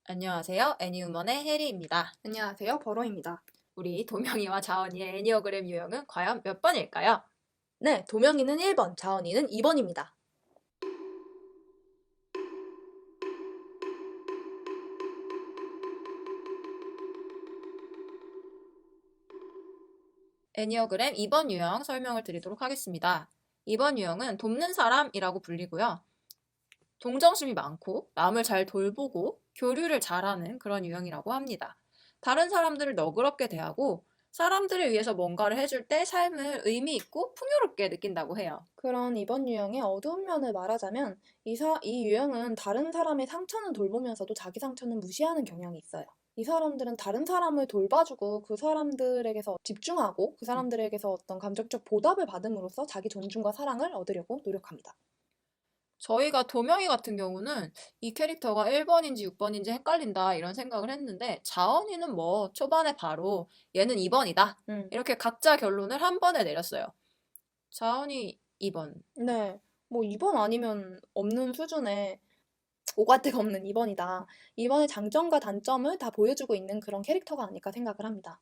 안녕하세요. 애니우먼의 해리입니다. 안녕하세요. 버로입니다. 우리 도명이와 자원이의 애니어그램 유형은 과연 몇 번일까요? 네, 도명이는 1번, 자원이는 2번입니다. 애니어그램 2번 유형 설명을 드리도록 하겠습니다. 2번 유형은 돕는 사람이라고 불리고요. 동정심이 많고 남을 잘 돌보고 교류를 잘하는 그런 유형이라고 합니다. 다른 사람들을 너그럽게 대하고 사람들을 위해서 뭔가를 해줄 때 삶을 의미 있고 풍요롭게 느낀다고 해요. 그런 이번 유형의 어두운 면을 말하자면 이 유형은 다른 사람의 상처는 돌보면서도 자기 상처는 무시하는 경향이 있어요. 이 사람들은 다른 사람을 돌봐주고 그 사람들에게서 집중하고 그 사람들에게서 어떤 감정적 보답을 받음으로써 자기 존중과 사랑을 얻으려고 노력합니다. 저희가 도명이 같은 경우는 이 캐릭터가 1번인지 6번인지 헷갈린다 이런 생각을 했는데 자원이는 뭐 초반에 바로 얘는 2번이다 이렇게 각자 결론을 한 번에 내렸어요. 자원이 2번. 네, 뭐 2번 아니면 없는 수준의 오갈 데가 없는 2번이다. 2번의 장점과 단점을 다 보여주고 있는 그런 캐릭터가 아닐까 생각을 합니다.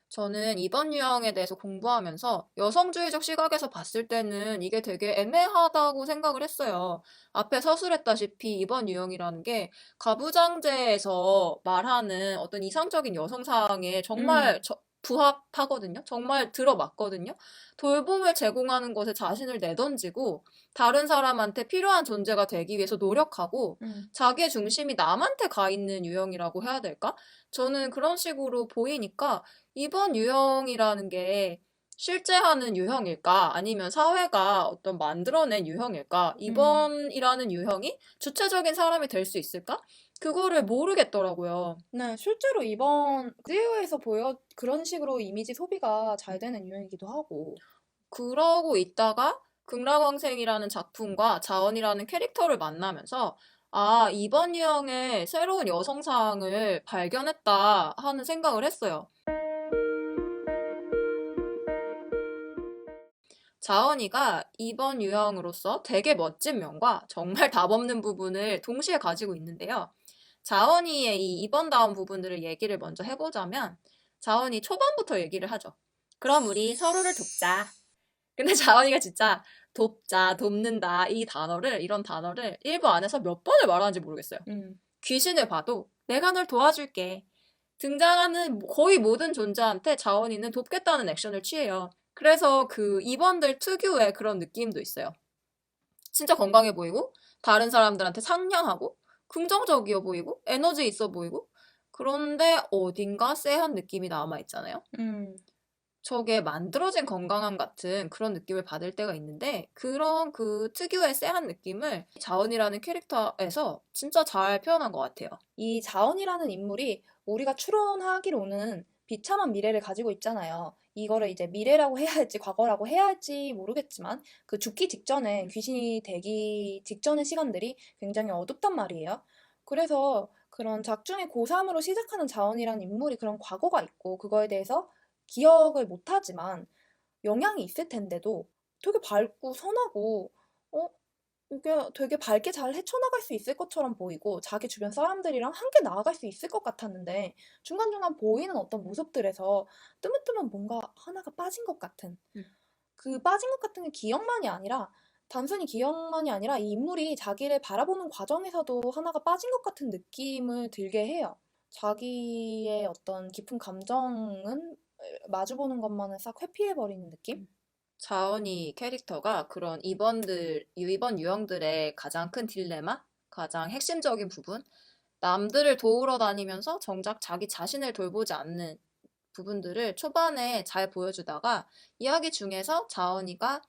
저는 2번 유형에 대해서 공부하면서 여성주의적 시각에서 봤을 때는 이게 되게 애매하다고 생각을 했어요. 앞에 서술했다시피 2번 유형이라는 게 가부장제에서 말하는 어떤 이상적인 여성상에 정말 부합하거든요. 정말 들어맞거든요. 돌봄을 제공하는 것에 자신을 내던지고 다른 사람한테 필요한 존재가 되기 위해서 노력하고 자기의 중심이 남한테 가 있는 유형이라고 해야 될까? 저는 그런 식으로 보이니까 이번 유형이라는 게 실제 하는 유형일까? 아니면 사회가 어떤 만들어낸 유형일까? 이번이라는 유형이 주체적인 사람이 될 수 있을까? 그거를 모르겠더라고요. 네, 실제로 이번 띠우에서 그런 식으로 이미지 소비가 잘 되는 유형이기도 하고. 그러고 있다가 극락왕생이라는 작품과 자원이라는 캐릭터를 만나면서 아, 이번 유형의 새로운 여성상을 발견했다 하는 생각을 했어요. 자원이가 2번 유형으로서 되게 멋진 면과 정말 답없는 부분을 동시에 가지고 있는데요. 자원이의 이 2번 다운 부분들을 얘기를 먼저 해보자면 자원이 초반부터 얘기를 하죠. 그럼 우리 서로를 돕자. 근데 자원이가 진짜 돕자, 돕는다 이런 단어를 일부 안에서 몇 번을 말하는지 모르겠어요. 귀신을 봐도 내가 널 도와줄게. 등장하는 거의 모든 존재한테 자원이는 돕겠다는 액션을 취해요. 그래서 그 2번들 특유의 그런 느낌도 있어요. 진짜 건강해 보이고 다른 사람들한테 상냥하고 긍정적이어 보이고 에너지 있어 보이고 그런데 어딘가 쎄한 느낌이 남아있잖아요. 저게 만들어진 건강함 같은 그런 느낌을 받을 때가 있는데 그런 그 특유의 쎄한 느낌을 자원이라는 캐릭터에서 진짜 잘 표현한 것 같아요. 이 자원이라는 인물이 우리가 추론하기로는 비참한 미래를 가지고 있잖아요. 이거를 이제 미래라고 해야 할지 과거라고 해야 할지 모르겠지만 그 죽기 직전에 귀신이 되기 직전의 시간들이 굉장히 어둡단 말이에요. 그래서 그런 작중의 고3으로 시작하는 자원이라는 인물이 그런 과거가 있고 그거에 대해서 기억을 못하지만 영향이 있을 텐데도 되게 밝고 선하고 어? 이게 되게 밝게 잘 헤쳐나갈 수 있을 것처럼 보이고 자기 주변 사람들이랑 함께 나아갈 수 있을 것 같았는데 중간중간 보이는 어떤 모습들에서 뜨문뜨문 뭔가 하나가 빠진 것 같은 그 빠진 것 같은 게 기억만이 아니라 단순히 기억만이 아니라 이 인물이 자기를 바라보는 과정에서도 하나가 빠진 것 같은 느낌을 들게 해요. 자기의 어떤 깊은 감정은 마주보는 것만을 싹 회피해버리는 느낌? 자원이 캐릭터가 그런 이번 유형들의 가장 큰 딜레마, 가장 핵심적인 부분, 남들을 도우러 다니면서 정작 자기 자신을 돌보지 않는 부분들을 초반에 잘 보여주다가 이야기 중에서 자원이가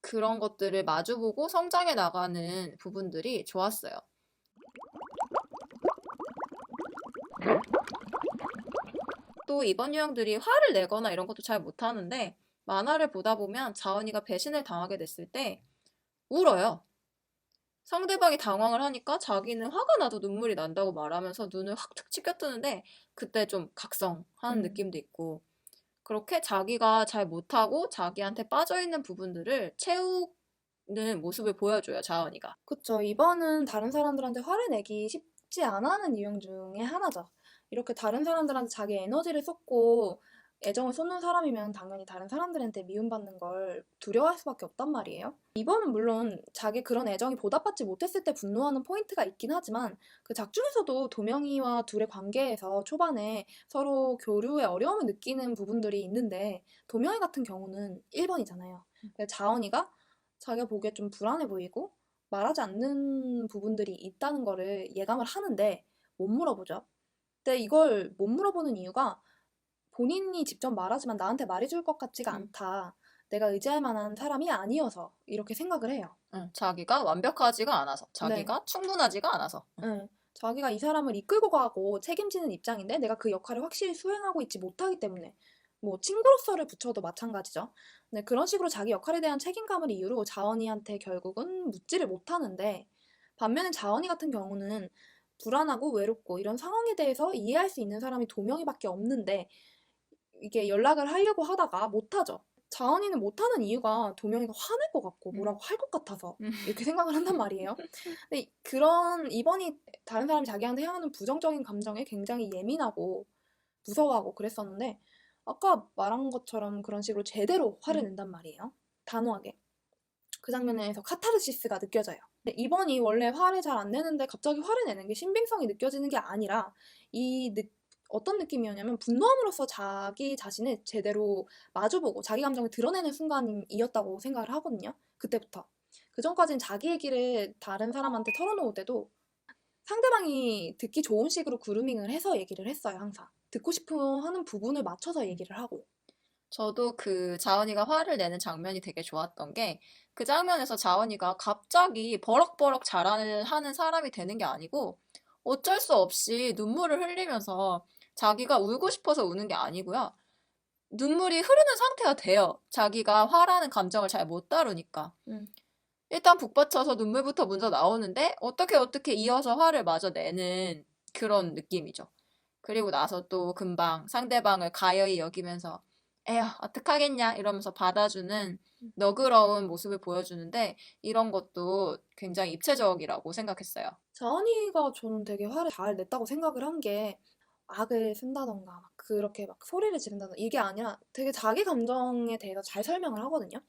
그런 것들을 마주보고 성장해 나가는 부분들이 좋았어요. 또 이번 유형들이 화를 내거나 이런 것도 잘 못하는데 만화를 보다 보면 자원이가 배신을 당하게 됐을 때 울어요. 상대방이 당황을 하니까 자기는 화가 나도 눈물이 난다고 말하면서 눈을 확 툭 치켜뜨는데 그때 좀 각성하는 느낌도 있고 그렇게 자기가 잘 못하고 자기한테 빠져있는 부분들을 채우는 모습을 보여줘요, 자원이가. 그쵸. 이번은 다른 사람들한테 화를 내기 쉽지 않아 하는 유형 중에 하나죠. 이렇게 다른 사람들한테 자기 에너지를 쏟고 애정을 쏟는 사람이면 당연히 다른 사람들한테 미움받는 걸 두려워할 수밖에 없단 말이에요. 이번은 물론 자기 그런 애정이 보답받지 못했을 때 분노하는 포인트가 있긴 하지만 그 작중에서도 도명이와 둘의 관계에서 초반에 서로 교류에 어려움을 느끼는 부분들이 있는데 도명이 같은 경우는 1번이잖아요. 자원이가 자기가 보기에 좀 불안해 보이고 말하지 않는 부분들이 있다는 거를 예감을 하는데 못 물어보죠. 근데 이걸 못 물어보는 이유가 본인이 직접 말하지만 나한테 말해줄 것 같지가 음. 않다. 내가 의지할 만한 사람이 아니어서 이렇게 생각을 해요. 자기가 완벽하지가 않아서, 네. 자기가 충분하지가 않아서. 네. 자기가 이 사람을 이끌고 가고 책임지는 입장인데 내가 그 역할을 확실히 수행하고 있지 못하기 때문에 뭐 친구로서를 붙여도 마찬가지죠. 네, 그런 식으로 자기 역할에 대한 책임감을 이유로 자원이한테 결국은 묻지를 못하는데 반면에 자원이 같은 경우는 불안하고 외롭고 이런 상황에 대해서 이해할 수 있는 사람이 도명이밖에 없는데 이게 연락을 하려고 하다가 못하죠. 자원이는 못하는 이유가 도명이가 화낼 것 같고 뭐라고 할 것 같아서 음. 이렇게 생각을 한단 말이에요. 근데 그런 이번이 다른 사람이 자기한테 향하는 부정적인 감정에 굉장히 예민하고 무서워하고 그랬었는데 아까 말한 것처럼 그런 식으로 제대로 화를 낸단 말이에요. 단호하게. 그 장면에서 카타르시스가 느껴져요. 근데 이번이 원래 화를 잘 안 내는데 갑자기 화를 내는 게 신빙성이 느껴지는 게 아니라 어떤 느낌이었냐면 분노함으로써 자기 자신을 제대로 마주보고 자기 감정을 드러내는 순간이었다고 생각을 하거든요. 그때부터. 그 전까지는 자기 얘기를 다른 사람한테 털어놓을 때도 상대방이 듣기 좋은 식으로 그루밍을 해서 얘기를 했어요, 항상. 듣고 싶어 하는 부분을 맞춰서 얘기를 하고. 저도 그 자원이가 화를 내는 장면이 되게 좋았던 게 그 장면에서 자원이가 갑자기 버럭버럭 자랑을 하는 사람이 되는 게 아니고 어쩔 수 없이 눈물을 흘리면서 자기가 울고 싶어서 우는 게 아니고요. 눈물이 흐르는 상태가 돼요. 자기가 화라는 감정을 잘 못 다루니까. 음. 일단 북받쳐서 눈물부터 먼저 나오는데 어떻게 이어서 화를 마저 내는 그런 느낌이죠. 그리고 나서 또 금방 상대방을 가여이 여기면서 에휴 어떡하겠냐 이러면서 받아주는 너그러운 모습을 보여주는데 이런 것도 굉장히 입체적이라고 생각했어요. 자은이가 저는 되게 화를 잘 냈다고 생각을 한 게 악을 쓴다던가 막 그렇게 막 소리를 지른다던가 이게 아니라 되게 자기 감정에 대해서 잘 설명을 하거든요.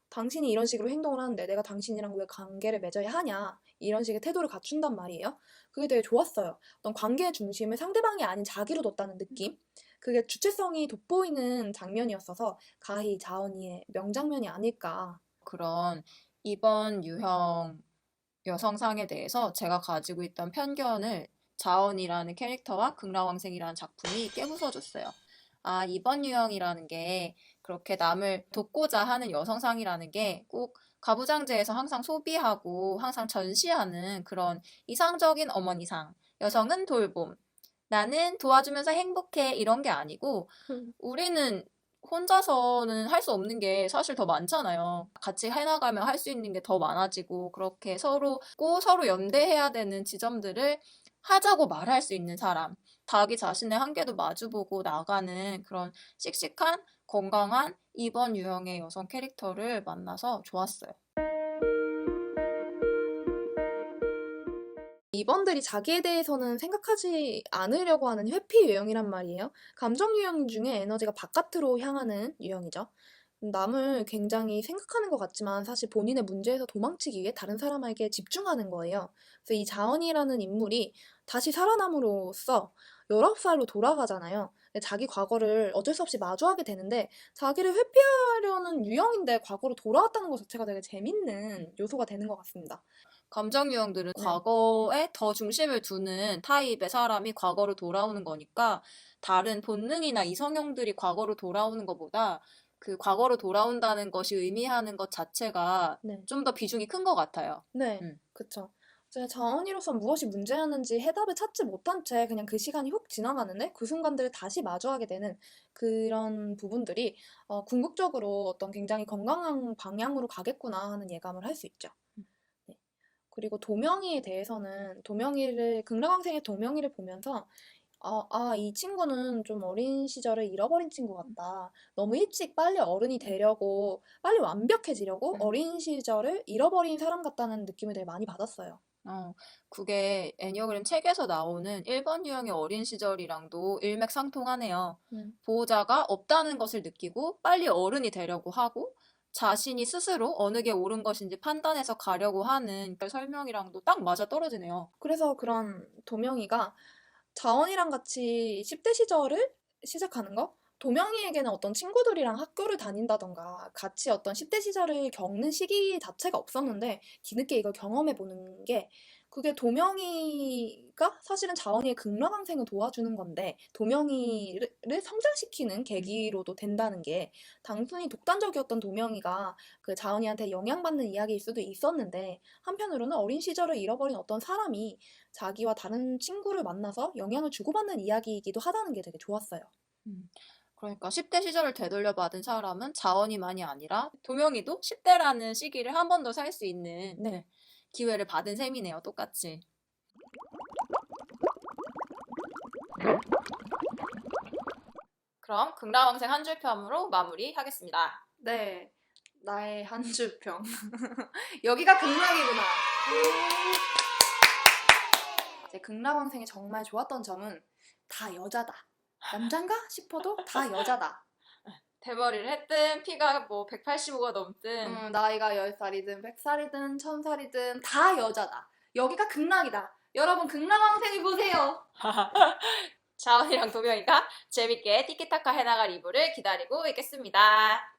당신이 이런 식으로 행동을 하는데 내가 당신이랑 왜 관계를 맺어야 하냐 이런 식의 태도를 갖춘단 말이에요. 그게 되게 좋았어요. 어떤 관계의 중심을 상대방이 아닌 자기로 뒀다는 느낌. 그게 주체성이 돋보이는 장면이었어서 가히 자은이의 명장면이 아닐까. 그런 이번 유형 여성상에 대해서 제가 가지고 있던 편견을 자언이라는 캐릭터와 극락왕생이라는 작품이 깨부숴줬어요. 아, 이번 유형이라는 게 그렇게 남을 돕고자 하는 여성상이라는 게 꼭 가부장제에서 항상 소비하고 항상 전시하는 그런 이상적인 어머니상. 여성은 돌봄. 나는 도와주면서 행복해. 이런 게 아니고 우리는 혼자서는 할 수 없는 게 사실 더 많잖아요. 같이 해나가면 할 수 있는 게 더 많아지고, 그렇게 서로 연대해야 되는 지점들을 하자고 말할 수 있는 사람. 자기 자신의 한계도 마주보고 나가는 그런 씩씩한, 건강한 이번 유형의 여성 캐릭터를 만나서 좋았어요. 이번들이 자기에 대해서는 생각하지 않으려고 하는 회피 유형이란 말이에요. 감정 유형 중에 에너지가 바깥으로 향하는 유형이죠. 남을 굉장히 생각하는 것 같지만 사실 본인의 문제에서 도망치기 위해 다른 사람에게 집중하는 거예요. 그래서 이 자원이라는 인물이 다시 살아남으로써 19살로 돌아가잖아요. 근데 자기 과거를 어쩔 수 없이 마주하게 되는데 자기를 회피하려는 유형인데 과거로 돌아왔다는 것 자체가 되게 재밌는 요소가 되는 것 같습니다. 감정 유형들은 네. 과거에 더 중심을 두는 타입의 사람이 과거로 돌아오는 거니까 다른 본능이나 이성형들이 과거로 돌아오는 것보다 그 과거로 돌아온다는 것이 의미하는 것 자체가 네. 좀 더 비중이 큰 것 같아요. 네, 음. 그쵸. 제가 자원이로서 무엇이 문제였는지 해답을 찾지 못한 채 그냥 그 시간이 훅 지나가는데 그 순간들을 다시 마주하게 되는 그런 부분들이 궁극적으로 어떤 굉장히 건강한 방향으로 가겠구나 하는 예감을 할 수 있죠. 네. 그리고 도명이에 대해서는 극락왕생의 도명이를 보면서 이 친구는 좀 어린 시절을 잃어버린 친구 같다. 너무 일찍 빨리 어른이 되려고, 빨리 완벽해지려고 어린 시절을 잃어버린 사람 같다는 느낌을 되게 많이 받았어요. 그게 애니어그램 책에서 나오는 1번 유형의 어린 시절이랑도 일맥상통하네요. 보호자가 없다는 것을 느끼고 빨리 어른이 되려고 하고 자신이 스스로 어느 게 옳은 것인지 판단해서 가려고 하는 그 설명이랑도 딱 맞아 떨어지네요. 그래서 그런 도명이가 자원이랑 같이 10대 시절을 시작하는 거? 도명이에게는 어떤 친구들이랑 학교를 다닌다던가 같이 어떤 10대 시절을 겪는 시기 자체가 없었는데 뒤늦게 이걸 경험해 보는 게 그게 도명이가 사실은 자원이의 극락왕생을 도와주는 건데 도명이를 성장시키는 계기로도 된다는 게 단순히 독단적이었던 도명이가 그 자원이한테 영향받는 이야기일 수도 있었는데 한편으로는 어린 시절을 잃어버린 어떤 사람이 자기와 다른 친구를 만나서 영향을 주고받는 이야기이기도 하다는 게 되게 좋았어요. 음, 그러니까 10대 시절을 되돌려 받은 사람은 자원이만이 아니라 도명이도 10대라는 시기를 한 번 더 살 수 있는 네. 기회를 받은 셈이네요, 똑같이. 그럼 극락왕생 한 줄평으로 마무리하겠습니다. 네. 나의 한 줄평. 여기가 극락이구나. 제 극락왕생이 정말 좋았던 점은 다 여자다. 남잔가 싶어도 다 여자다. 대머리를 했든 피가 뭐 185가 넘든 나이가 10살이든 100살이든 1000살이든 다 여자다. 여기가 극락이다. 여러분 극락왕생을 보세요. 자원이랑 도명이가 재밌게 티키타카 해나갈 이브를 기다리고 있겠습니다.